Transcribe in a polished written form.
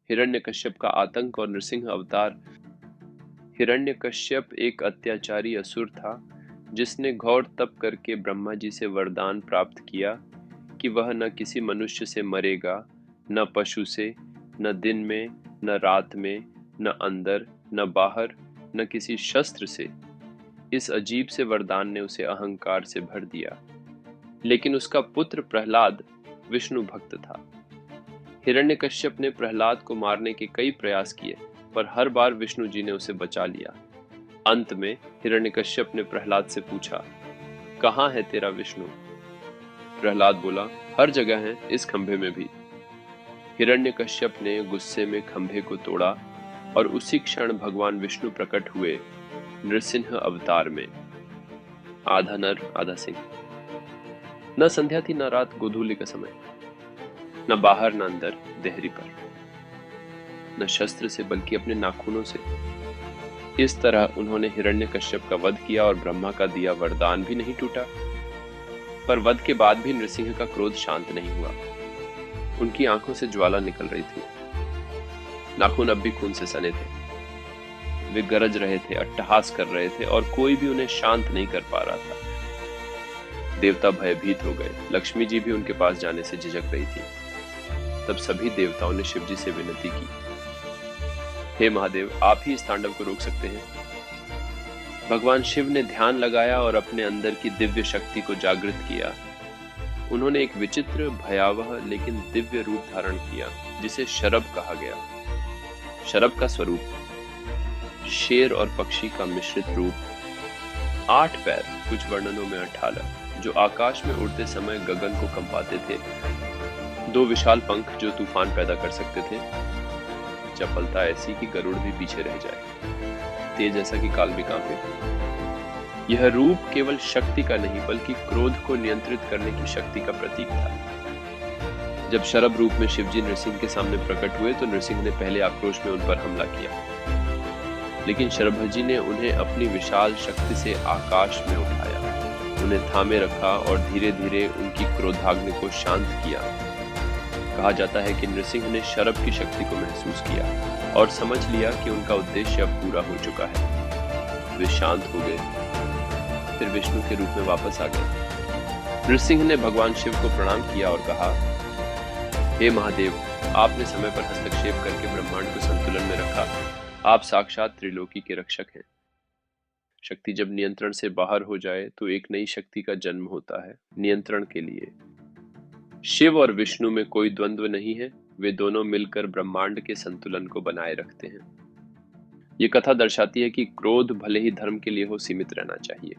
हिरण्यकश्यप का आतंक और नृसिंह अवतार। हिरण्यकश्यप एक अत्याचारी असुर था जिसने घोर तप करके ब्रह्मा जी से वरदान प्राप्त किया कि वह न किसी मनुष्य से मरेगा, न पशु से, न दिन में, न रात में, न अंदर, न बाहर, न किसी शस्त्र से। इस अजीब से वरदान ने उसे अहंकार से भर दिया। लेकिन उसका पुत्र प्रहलाद विष्णु भक्त था। हिरण्यकश्यप ने प्रहलाद को मारने के कई प्रयास किए, पर हर बार विष्णु जी ने उसे बचा लिया। अंत में हिरण्यकश्यप ने प्रहलाद से पूछा, कहाँ है तेरा विष्णु? प्रहलाद बोला, हर जगह है, इस खंभे में भी। हिरण्यकश्यप ने गुस्से में खंभे को तोड़ा और उसी क्षण भगवान विष्णु प्रकट हुए नृसिंह अवतार में। आधा नर आधा सिंह। न संध्या थी, न रात, गोधूली का समय। न बाहर न अंदर, देहरी पर। न शस्त्र से बल्कि अपने नाखूनों से। इस तरह उन्होंने हिरण्यकश्यप का वध किया और ब्रह्मा का दिया वरदान भी नहीं टूटा। पर वध के बाद भी नृसिंह का क्रोध शांत नहीं हुआ। उनकी आंखों से ज्वाला निकल रही थी। नाखून अब भी खून से सने थे। वे गरज रहे थे, अट्टहास कर रहे थे और कोई भी उन्हें शांत नहीं कर पा रहा था। देवता भयभीत हो गए। लक्ष्मी जी भी उनके पास जाने से झिझक रही थी। तब सभी देवताओं ने शिव जी से विनती की, हे महादेव, आप ही इस तांडव को रोक सकते हैं। भगवान शिव ने ध्यान लगाया और अपने अंदर की दिव्य शक्ति को जागृत किया। उन्होंने एक विचित्र, भयावह लेकिन दिव्य रूप धारण किया जिसे शरभ कहा गया। शरभ का स्वरूप शेर और पक्षी का मिश्रित रूप, 8 पैर, कुछ वर्णनों में 18, जो आकाश में उड़ते समय गगन को कंपाते थे, 2 विशाल पंख जो तूफान पैदा कर सकते थे, चपलता ऐसी कि गरुड़ भी पीछे रह जाए, तेज ऐसा कि काल भी कांपे। यह रूप केवल शक्ति का नहीं बल्कि क्रोध को नियंत्रित करने की शक्ति का प्रतीक था। जब शरभ रूप में शिवजी नृसिंह के सामने प्रकट हुए तो नृसिंह ने पहले आक्रोश में उन पर हमला किया, लेकिन शरभ जी ने उन्हें अपनी विशाल शक्ति से आकाश में उठाया, उन्हें थामे रखा और धीरे धीरे उनकी क्रोधाग्नि को शांत किया। कहा जाता है कि नृसिंह ने शरभ की शक्ति को महसूस किया और समझ लिया कि उनका उद्देश्य अब पूरा हो चुका है। वे शांत हो गए, फिर विष्णु के रूप में वापस आ गए। नृसिंह ने भगवान शिव को प्रणाम किया और कहा, हे महादेव, आपने समय पर हस्तक्षेप करके ब्रह्मांड को संतुलन में रखा। आप साक्षात त्रिलोकी के रक्षक हैं। शक्ति जब नियंत्रण से बाहर हो जाए तो एक नई शक्ति का जन्म होता है, नियंत्रण के लिए। शिव और विष्णु में कोई द्वंद्व नहीं है, वे दोनों मिलकर ब्रह्मांड के संतुलन को बनाए रखते हैं। ये कथा दर्शाती है कि क्रोध भले ही धर्म के लिए हो, सीमित रहना चाहिए।